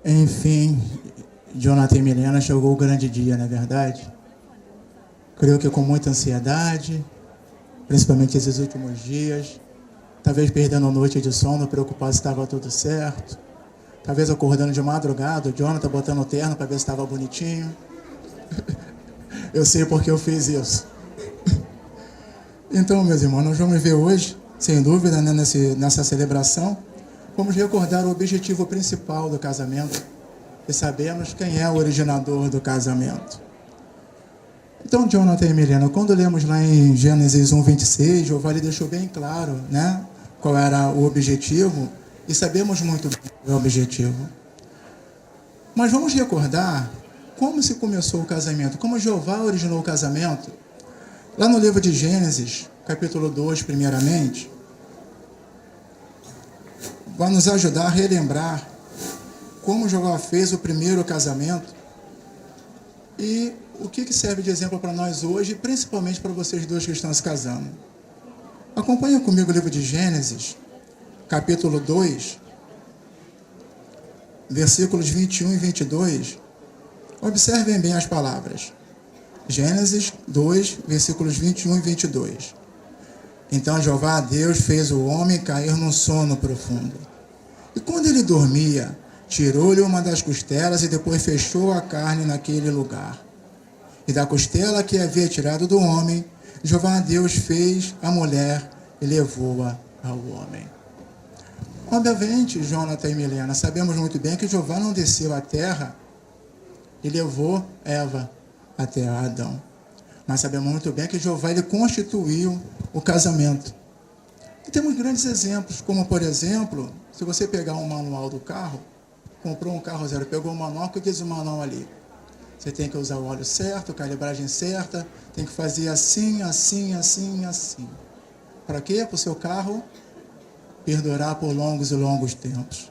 Enfim, Jonathan e Milena, chegou o grande dia, não é verdade? Creio que com muita ansiedade, principalmente esses últimos dias, talvez perdendo a noite de sono, preocupado se estava tudo certo, talvez acordando de madrugada, o Jonathan botando o terno para ver se estava bonitinho. Eu sei porque eu fiz isso. Então, meus irmãos, nós vamos ver hoje, sem dúvida, né, nessa celebração, vamos recordar o objetivo principal do casamento e sabemos quem é o originador do casamento. Então, Jonathan e Milena, quando lemos lá em Gênesis 1:26, Jeová lhe deixou bem claro, né, qual era o objetivo, e sabemos muito bem qual é o objetivo. Mas vamos recordar como se começou o casamento, como Jeová originou o casamento. Lá no livro de Gênesis, capítulo 2, primeiramente, vai nos ajudar a relembrar como Jeová fez o primeiro casamento e o que serve de exemplo para nós hoje, principalmente para vocês dois que estão se casando. Acompanha comigo o livro de Gênesis, capítulo 2, versículos 21 e 22. Observem bem as palavras. Gênesis 2, versículos 21 e 22. Então Jeová Deus fez o homem cair num sono profundo. E quando ele dormia, tirou-lhe uma das costelas e depois fechou a carne naquele lugar. E da costela que havia tirado do homem, Jeová Deus fez a mulher e levou-a ao homem. Obviamente, Jonathan e Milena, sabemos muito bem que Jeová não desceu à terra e levou Eva até Adão. Mas sabemos muito bem que Jeová ele constituiu o casamento. E temos grandes exemplos, como por exemplo, se você pegar um manual do carro, comprou um carro zero, pegou o manual, o que diz o manual ali? Você tem que usar o óleo certo, a calibragem certa, tem que fazer assim, assim, assim, assim. Para quê? Para o seu carro perdurar por longos e longos tempos.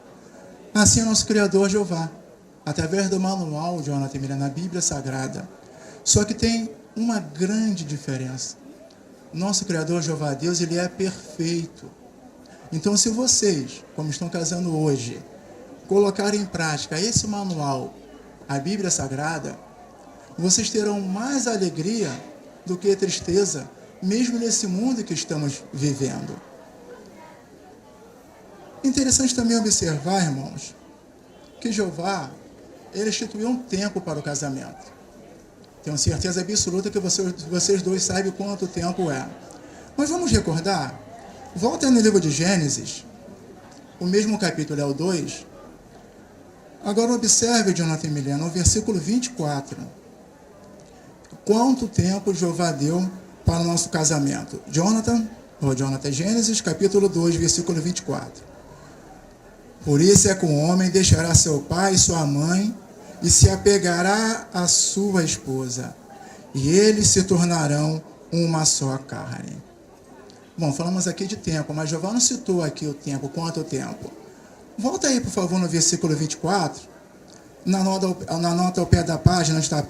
Assim é nosso Criador Jeová, através do manual, Jonathan Milena, na Bíblia Sagrada. Só que tem uma grande diferença. Nosso Criador Jeová Deus, ele é perfeito. Então, se vocês, como estão casando hoje, colocarem em prática esse manual, a Bíblia Sagrada, vocês terão mais alegria do que tristeza, mesmo nesse mundo que estamos vivendo. Interessante também observar, irmãos, que Jeová, ele instituiu um tempo para o casamento. Tenho certeza absoluta que vocês dois sabem quanto tempo é. Mas vamos recordar? Volta no livro de Gênesis, o mesmo capítulo é o 2. Agora observe, Jonathan e Milena, o versículo 24. Quanto tempo Jeová deu para o nosso casamento? Jonathan, Gênesis, capítulo 2, versículo 24. Por isso é que o homem deixará seu pai e sua mãe e se apegará à sua esposa, e eles se tornarão uma só carne. Bom, falamos aqui de tempo, mas Jeová não citou aqui o tempo, quanto tempo. Volta aí, por favor, no versículo 24. Na nota ao pé da página está,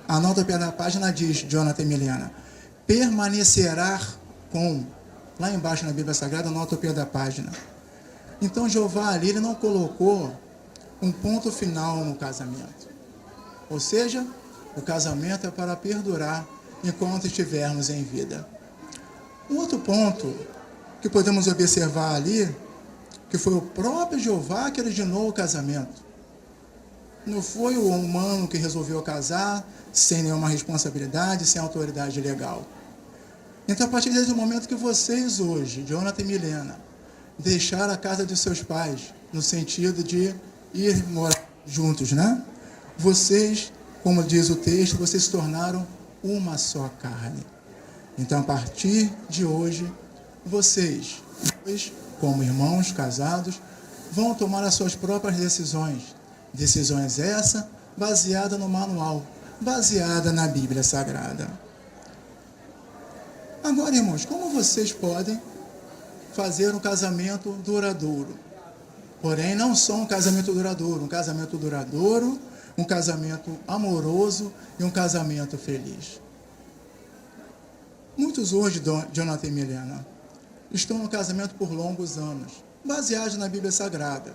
a nota ao pé da página diz, Jonathan e Milena, permanecerá com, lá embaixo na Bíblia Sagrada, a nota ao pé da página. Então, Jeová ali, ele não colocou um ponto final no casamento. Ou seja, o casamento é para perdurar enquanto estivermos em vida. Um outro ponto que podemos observar ali, que foi o próprio Jeová que originou o casamento. Não foi o humano que resolveu casar sem nenhuma responsabilidade, sem autoridade legal. Então, a partir desse momento que vocês hoje, Jonathan e Milena, deixaram a casa de seus pais, no sentido de ir morar juntos, né? Vocês, como diz o texto, vocês se tornaram uma só carne. Então, a partir de hoje, vocês, como irmãos casados, vão tomar as suas próprias decisões. Decisões essa baseada no manual, baseada na Bíblia Sagrada. Agora, irmãos, como vocês podem fazer um casamento duradouro? Porém, não só um casamento duradouro, um casamento amoroso e um casamento feliz. Muitos hoje, Jonathan e Milena, estão no casamento por longos anos, baseados na Bíblia Sagrada.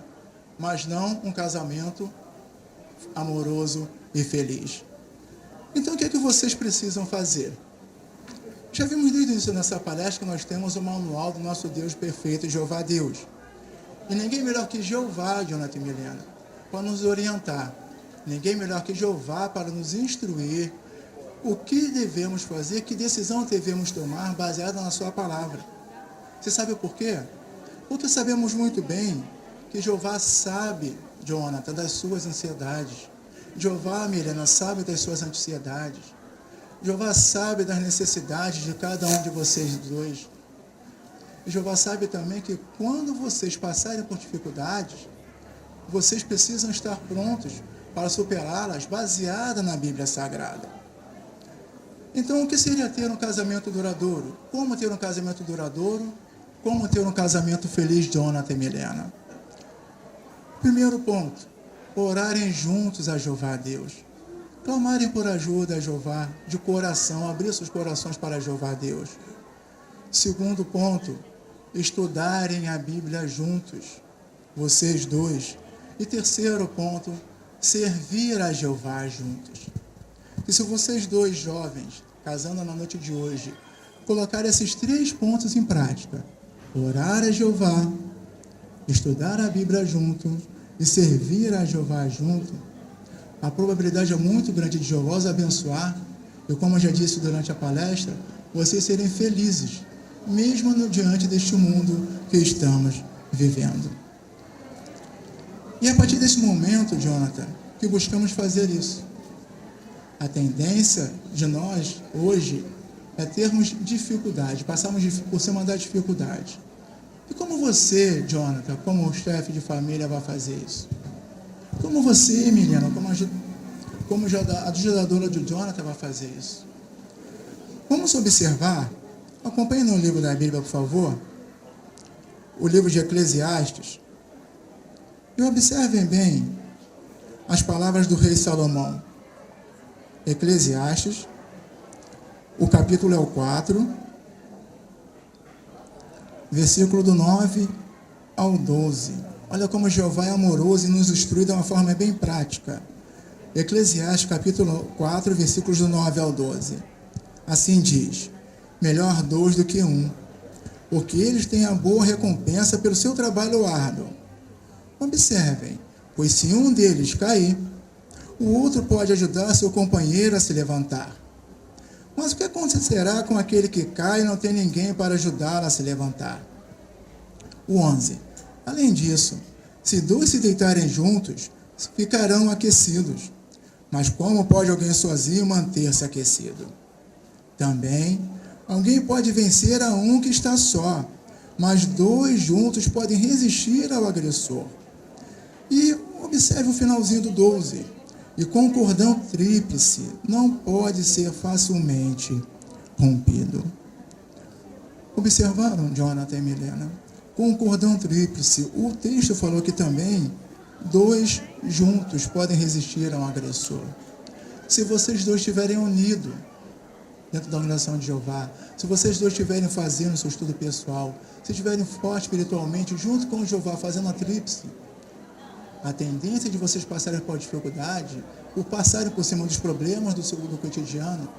mas não um casamento amoroso e feliz. Então, o que é que vocês precisam fazer? Já vimos desde o início nessa palestra que nós temos o manual do nosso Deus perfeito, Jeová Deus. E ninguém melhor que Jeová, Jonathan e Milena, para nos orientar. Ninguém melhor que Jeová para nos instruir o que devemos fazer, que decisão devemos tomar baseada na sua palavra. Você sabe por quê? Porque sabemos muito bem que Jeová sabe, Jonathan, das suas ansiedades. Jeová, Milena, sabe das suas ansiedades. Jeová sabe das necessidades de cada um de vocês dois. E Jeová sabe também que quando vocês passarem por dificuldades, vocês precisam estar prontos para superá-las, baseada na Bíblia Sagrada. Então, o que seria ter um casamento duradouro? Como ter um casamento duradouro? Como ter um casamento feliz, Jonathan e Milena? Primeiro ponto, orarem juntos a Jeová Deus. Clamarem por ajuda a Jeová, de coração, abrir seus corações para Jeová Deus. Segundo ponto, estudarem a Bíblia juntos, vocês dois. E terceiro ponto, servir a Jeová juntos. E se vocês dois jovens, casando na noite de hoje, colocarem esses 3 pontos em prática, orar a Jeová, estudar a Bíblia junto e servir a Jeová junto, a probabilidade é muito grande de Jeová os abençoar e, como eu já disse durante a palestra, vocês serem felizes, mesmo no diante deste mundo que estamos vivendo. E é a partir desse momento, Jonathan, que buscamos fazer isso. A tendência de nós, hoje, é termos dificuldade, passarmos por cima da dificuldade. E como você, Jonathan, como chefe de família, vai fazer isso? Como você, Milena, como ajudadora de Jonathan, vai fazer isso? Vamos observar, acompanhe no livro da Bíblia, por favor, o livro de Eclesiastes, e observem bem as palavras do rei Salomão. Eclesiastes, o capítulo é o 4, versículo do 9 ao 12. Olha como Jeová é amoroso e nos instrui de uma forma bem prática. Eclesiastes, capítulo 4, versículos do 9 ao 12. Assim diz: melhor 2 do que 1, porque eles têm a boa recompensa pelo seu trabalho árduo. Observem, pois se um deles cair, o outro pode ajudar seu companheiro a se levantar. Mas o que acontecerá com aquele que cai e não tem ninguém para ajudá-lo a se levantar? O 11. Além disso, se 2 se deitarem juntos, ficarão aquecidos. Mas como pode alguém sozinho manter-se aquecido? Também, alguém pode vencer a um que está só, mas 2 juntos podem resistir ao agressor. E observe o finalzinho do 12. E com o cordão tríplice não pode ser facilmente rompido. Observaram, Jonathan e Milena? Com o cordão tríplice, o texto falou que também 2 juntos podem resistir a um agressor. Se vocês 2 estiverem unidos dentro da organização de Jeová, se vocês 2 estiverem fazendo seu estudo pessoal, se estiverem fortes espiritualmente, junto com o Jeová, fazendo a tríplice, a tendência de vocês passarem por dificuldade, por passarem por cima dos problemas do cotidiano,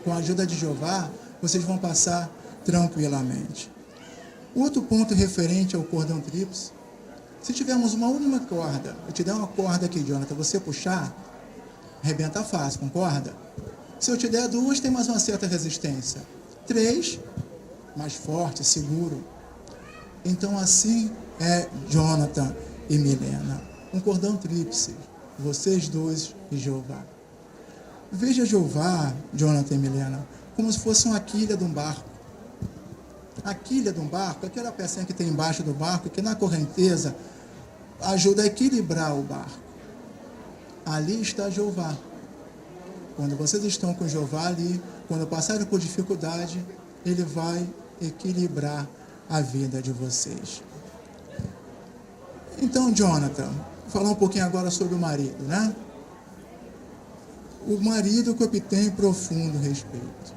com a ajuda de Jeová, vocês vão passar tranquilamente. Outro ponto referente ao cordão tríplice: se tivermos uma única corda, eu te der uma corda aqui, Jonathan, você puxar, arrebenta fácil, concorda? Se eu te der 2, tem mais uma certa resistência. 3, mais forte, seguro. Então assim é Jonathan e Milena. Um cordão tríplice, vocês 2 e Jeová. Veja Jeová, Jonathan e Milena, como se fosse uma quilha de um barco. A quilha de um barco, aquela pecinha que tem embaixo do barco, que na correnteza ajuda a equilibrar o barco. Ali está Jeová. Quando vocês estão com Jeová ali, quando passarem por dificuldade, Ele vai equilibrar a vida de vocês. Então, Jonathan, vou falar um pouquinho agora sobre o marido, né? O marido que obtém profundo respeito.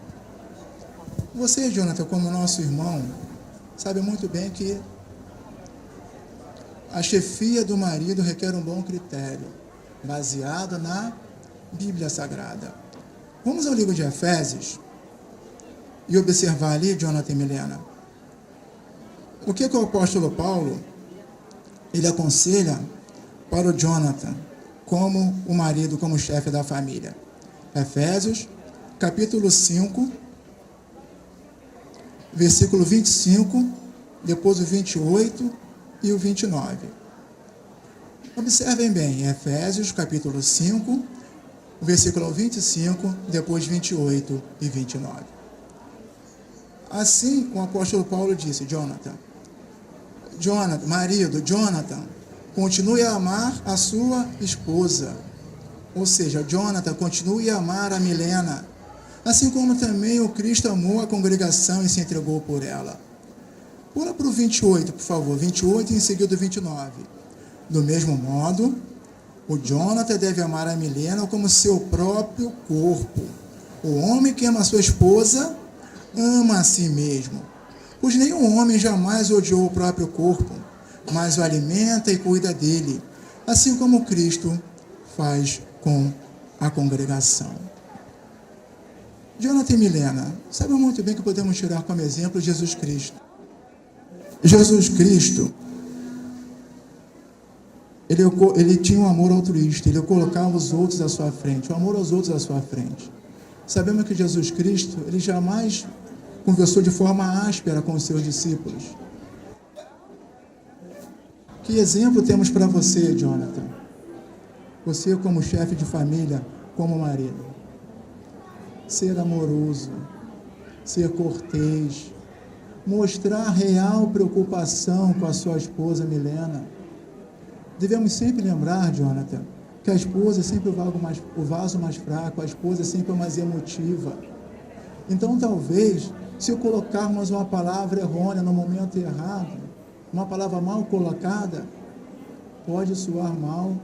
Você, Jonathan, como nosso irmão, sabe muito bem que a chefia do marido requer um bom critério, baseado na Bíblia Sagrada. Vamos ao livro de Efésios e observar ali, Jonathan e Milena, o que o apóstolo Paulo ele aconselha para o Jonathan como o marido, como chefe da família. Efésios, capítulo 5, versículo 25, depois o 28 e o 29. Observem bem, Efésios, capítulo 5, versículo 25, depois 28 e 29. Assim, o apóstolo Paulo disse, Jonathan, marido, Jonathan, continue a amar a sua esposa. Ou seja, Jonathan, continue a amar a Milena, assim como também o Cristo amou a congregação e se entregou por ela. Pula para o 28, por favor, 28 e em seguida o 29. Do mesmo modo, o Jonathan deve amar a Milena como seu próprio corpo. O homem que ama a sua esposa, ama a si mesmo. Pois nenhum homem jamais odiou o próprio corpo, mas o alimenta e cuida dele, assim como Cristo faz com a congregação. Jonathan e Milena, sabem muito bem que podemos tirar como exemplo Jesus Cristo. Jesus Cristo, ele tinha um amor altruísta, ele colocava os outros à sua frente, o amor aos outros à sua frente. Sabemos que Jesus Cristo, ele jamais conversou de forma áspera com os seus discípulos. Que exemplo temos para você, Jonathan? Você como chefe de família, como marido. Ser amoroso, ser cortês, mostrar real preocupação com a sua esposa Milena. Devemos sempre lembrar, Jonathan, que a esposa é sempre o vaso mais fraco, a esposa é sempre mais emotiva. Então, talvez, se colocarmos uma palavra errônea no momento errado, uma palavra mal colocada, pode soar mal,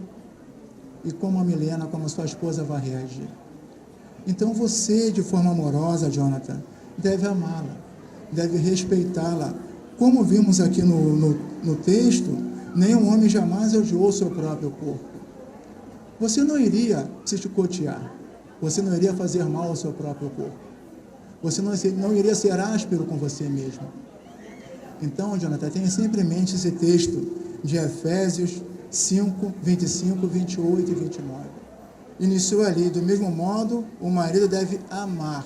e como a Milena, como a sua esposa vai reagir. Então, você, de forma amorosa, Jonathan, deve amá-la, deve respeitá-la. Como vimos aqui no texto, nenhum homem jamais odiou o seu próprio corpo. Você não iria se chicotear, você não iria fazer mal ao seu próprio corpo. Você não iria ser áspero com você mesmo. Então, Jonathan, tenha sempre em mente esse texto de Efésios 5, 25, 28 e 29. Iniciou ali, do mesmo modo, o marido deve amar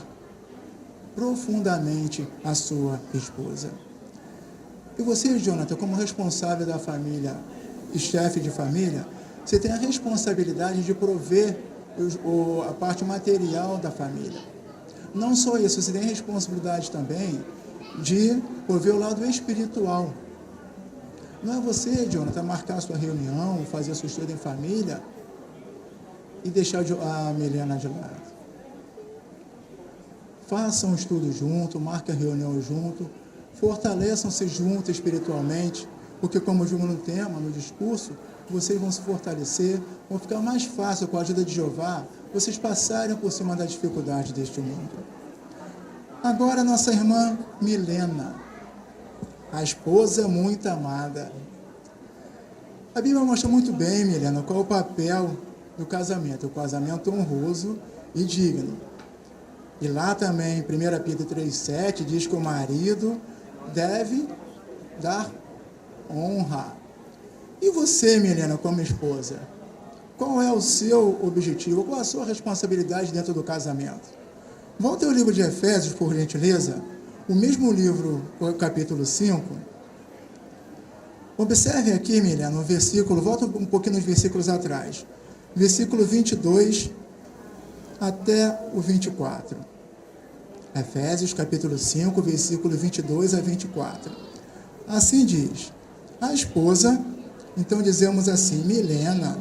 profundamente a sua esposa. E você, Jonathan, como responsável da família e chefe de família, você tem a responsabilidade de prover a parte material da família. Não só isso, você tem a responsabilidade também de prover o lado espiritual. Não é você, Jonathan, marcar a sua reunião, fazer a sua estudo em família e deixar a Milena de lado. Façam um estudo junto, marquem a reunião junto, fortaleçam-se juntos espiritualmente, porque como vimos no tema, no discurso, vocês vão se fortalecer, vão ficar mais fácil com a ajuda de Jeová, vocês passarem por cima das dificuldades deste mundo. Agora, nossa irmã Milena, a esposa muito amada. A Bíblia mostra muito bem, Milena, qual é o papel do casamento, o casamento honroso e digno. E lá também, em 1 Pedro 3,7, diz que o marido deve dar honra. E você, Milena, como esposa, qual é o seu objetivo? Qual é a sua responsabilidade dentro do casamento? Volte ao livro de Efésios, por gentileza, o mesmo livro, o capítulo 5. Observe aqui, Milena, no versículo, volta um pouquinho nos versículos atrás, versículo 22 até o 24. Efésios, capítulo 5, versículo 22 a 24. Assim diz, a esposa, então dizemos assim, Milena,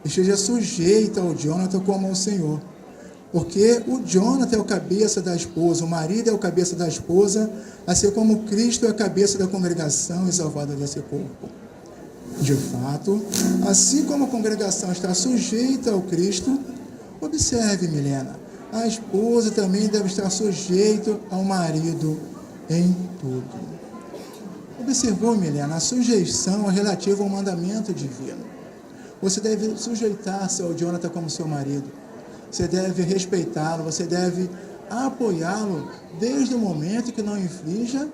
esteja sujeita ao Jonathan como ao Senhor. Porque o Jonathan é o cabeça da esposa, o marido é o cabeça da esposa, assim como Cristo é a cabeça da congregação e salvador desse corpo. De fato, assim como a congregação está sujeita ao Cristo, observe, Milena, a esposa também deve estar sujeita ao marido em tudo. Observou, Milena, a sujeição é relativa ao mandamento divino. Você deve sujeitar-se ao Jonathan como seu marido. Você deve respeitá-lo, você deve apoiá-lo desde o momento que não infrinja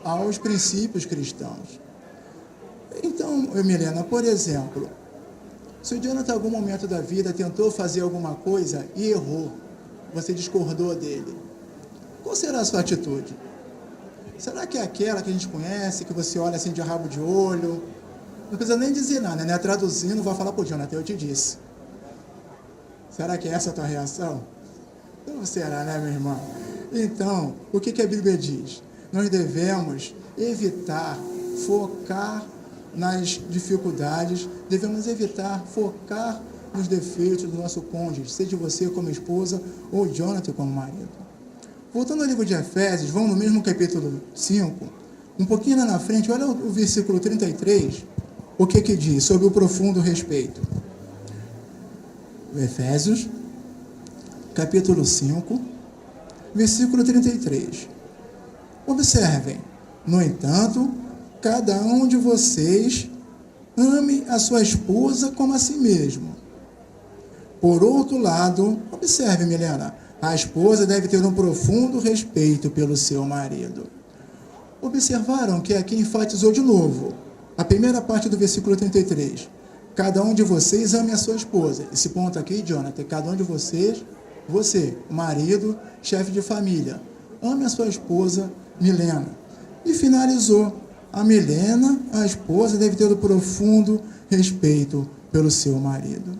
aos princípios cristãos. Então, Milena, por exemplo, se o Jonathan em algum momento da vida tentou fazer alguma coisa e errou, você discordou dele, qual será a sua atitude? Será que é aquela que a gente conhece, que você olha assim de rabo de olho? Não precisa nem dizer nada, né? Traduzindo, vai falar, pô, Jonathan, eu te disse. Será que é essa a tua reação? Não será, né, meu irmão? Então, o que a Bíblia diz? Nós devemos evitar focar nas dificuldades, devemos evitar focar nos defeitos do nosso cônjuge, seja você como esposa ou Jonathan como marido. Voltando ao livro de Efésios, vamos no mesmo capítulo 5, um pouquinho lá na frente, olha o versículo 33, o que diz sobre o profundo respeito. Efésios, capítulo 5, versículo 33. Observem, no entanto, cada um de vocês ame a sua esposa como a si mesmo. Por outro lado, observe, Milena, a esposa deve ter um profundo respeito pelo seu marido. Observaram que aqui enfatizou de novo a primeira parte do versículo 33. Cada um de vocês ame a sua esposa. Esse ponto aqui, Jonathan, cada um de vocês, você, marido, chefe de família, ame a sua esposa, Milena. E finalizou, a Milena, a esposa, deve ter um profundo respeito pelo seu marido.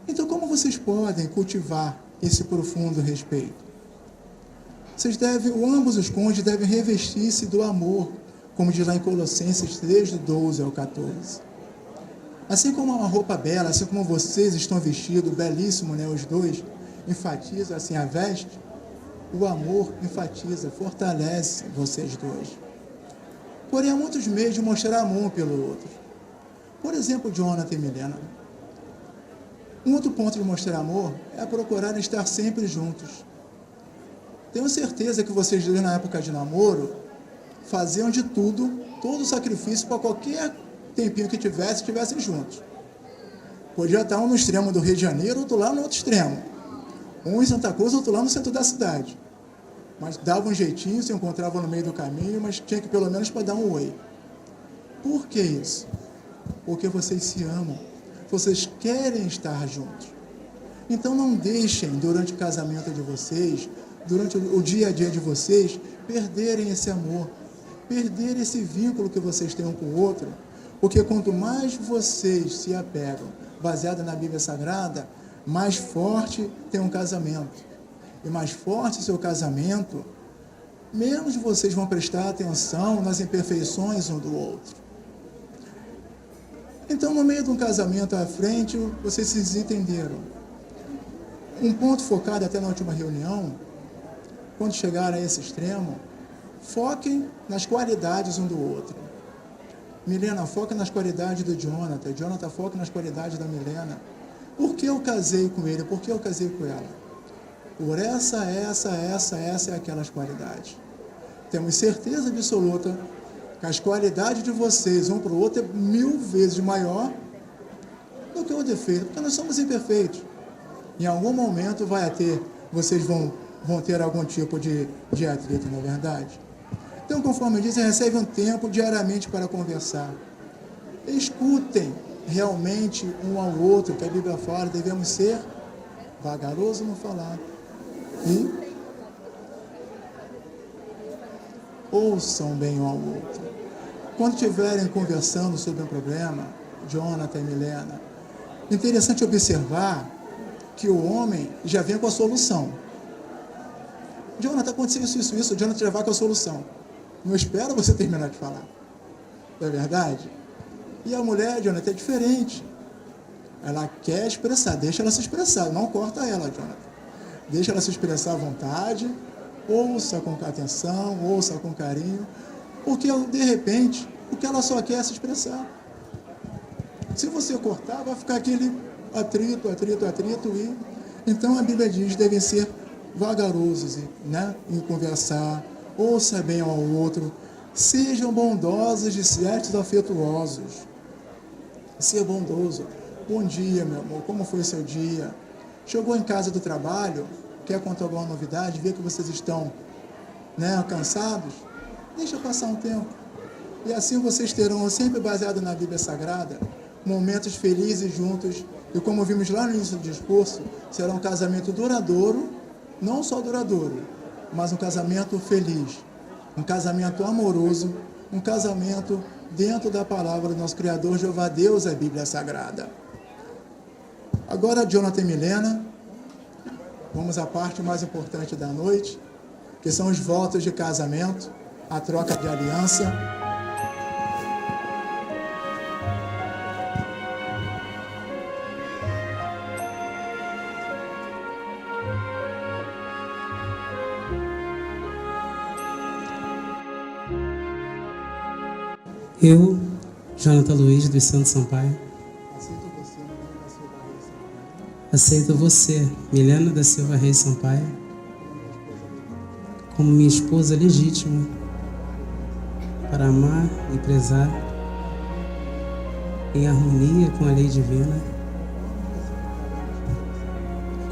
Então, como vocês podem cultivar esse profundo respeito? Ambos os cônjuges devem revestir-se do amor, como diz lá em Colossenses 3, do 12 ao 14. Assim como uma roupa bela, assim como vocês estão vestidos, belíssimo, né, os dois, enfatiza assim a veste, o amor enfatiza, fortalece vocês dois. Porém, há muitos meios de mostrar amor pelo outro. Por exemplo, Jonathan e Milena. Um outro ponto de mostrar amor é procurar estar sempre juntos. Tenho certeza que vocês dois, na época de namoro, faziam de tudo, todo o sacrifício para qualquer tempinho que estivessem juntos. Podia estar um no extremo do Rio de Janeiro, outro lá no outro extremo. Um em Santa Cruz, outro lá no centro da cidade. Mas dava um jeitinho, se encontrava no meio do caminho, mas tinha que pelo menos para dar um oi. Por que isso? Porque vocês se amam. Vocês querem estar juntos. Então não deixem, durante o casamento de vocês, durante o dia a dia de vocês, perderem esse amor, perderem esse vínculo que vocês têm um com o outro, porque quanto mais vocês se apegam, baseado na Bíblia Sagrada, mais forte tem um casamento. E mais forte seu casamento, menos vocês vão prestar atenção nas imperfeições um do outro. Então, no meio de um casamento à frente, vocês se desentenderam. Um ponto focado até na última reunião, quando chegar a esse extremo, foquem nas qualidades um do outro. Milena, foca nas qualidades do Jonathan. Jonathan, foca nas qualidades da Milena. Por que eu casei com ele? Por que eu casei com ela? Por essa e aquelas qualidades. Temos certeza absoluta que as qualidades de vocês, um para o outro, é 1000 vezes maior do que o defeito, porque nós somos imperfeitos. Em algum momento vocês vão ter algum tipo de atrito, não é verdade? Então, conforme diz, recebem um tempo diariamente para conversar. Escutem realmente um ao outro, que a Bíblia fala, devemos ser vagaroso no falar. E ouçam bem um ao outro. Quando estiverem conversando sobre um problema, Jonathan e Milena, interessante observar que o homem já vem com a solução. Jonathan, aconteceu isso, Jonathan já vai com a solução. Não espera você terminar de falar. Não é verdade? E a mulher, Jonathan, é diferente. Ela quer expressar, deixa ela se expressar, não corta ela, Jonathan. Deixa ela se expressar à vontade, ouça com atenção, ouça com carinho, porque, de repente, o que ela só quer é se expressar. Se você cortar, vai ficar aquele atrito, e... Então, a Bíblia diz, devem ser vagarosos, né, em conversar, ouça bem ao outro, Sejam bondosos e certos afetuosos. Ser bondoso. Bom dia, meu amor. Como foi o seu dia? Chegou em casa do trabalho? Quer contar alguma novidade? Vê que vocês estão, cansados? Deixa passar um tempo. E assim vocês terão, sempre baseado na Bíblia Sagrada, momentos felizes juntos. E como vimos lá no início do discurso, será um casamento duradouro, não só duradouro, mas um casamento feliz, um casamento amoroso, um casamento dentro da palavra do nosso Criador, Jeová Deus, a Bíblia Sagrada. Agora, Jonathan e Milena, vamos à parte mais importante da noite, que são os votos de casamento, a troca de aliança. Eu, Jonathan Luiz dos Santos Sampaio, aceito você, Milena da Silva Reis Sampaio, como minha esposa legítima, para amar e prezar em harmonia com a lei divina,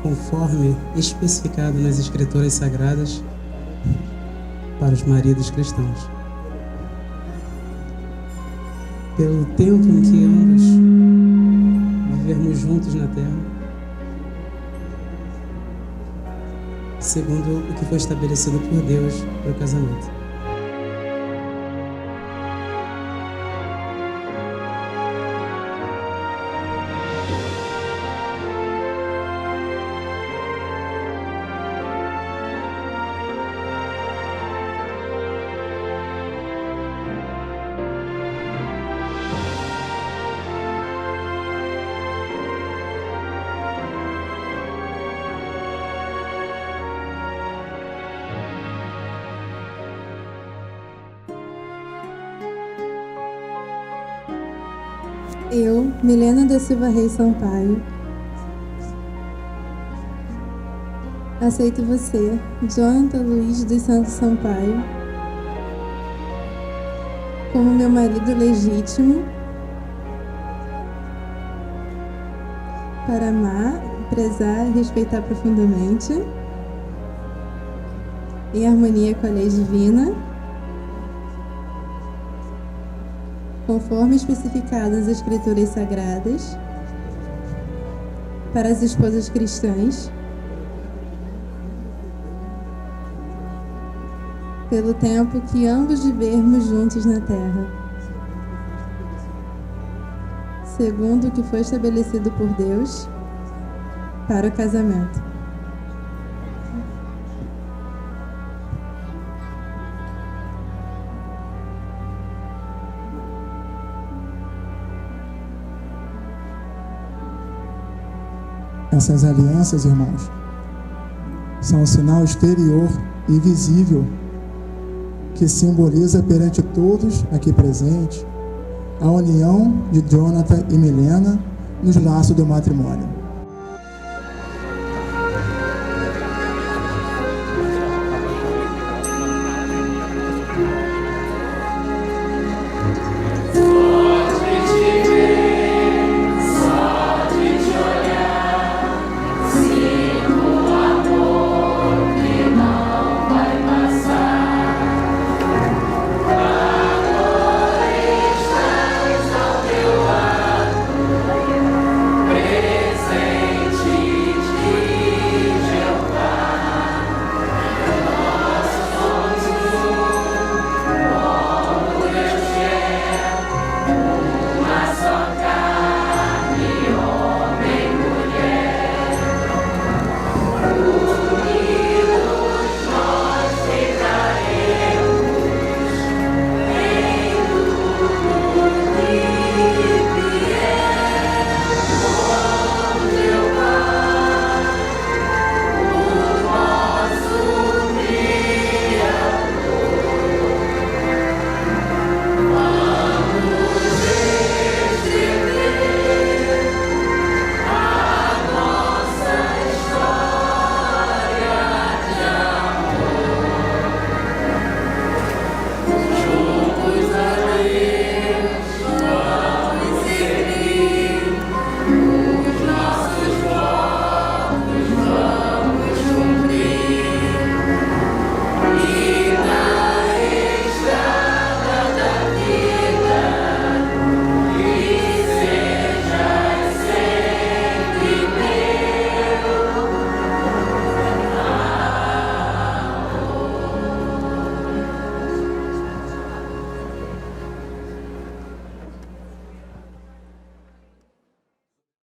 conforme especificado nas Escrituras Sagradas para os maridos cristãos. Pelo tempo em que ambos vivermos juntos na terra, segundo o que foi estabelecido por Deus para o casamento. Eu, Milena da Silva Reis Sampaio, aceito você, Jonathan Luiz dos Santos Sampaio, como meu marido legítimo, para amar, prezar e respeitar profundamente, em harmonia com a lei divina, conforme especificado nas Escrituras Sagradas, para as esposas cristãs, pelo tempo que ambos vivermos juntos na terra, segundo o que foi estabelecido por Deus para o casamento. Essas alianças, irmãos, são um sinal exterior e visível que simboliza perante todos aqui presentes a união de Jonathan e Milena nos laços do matrimônio.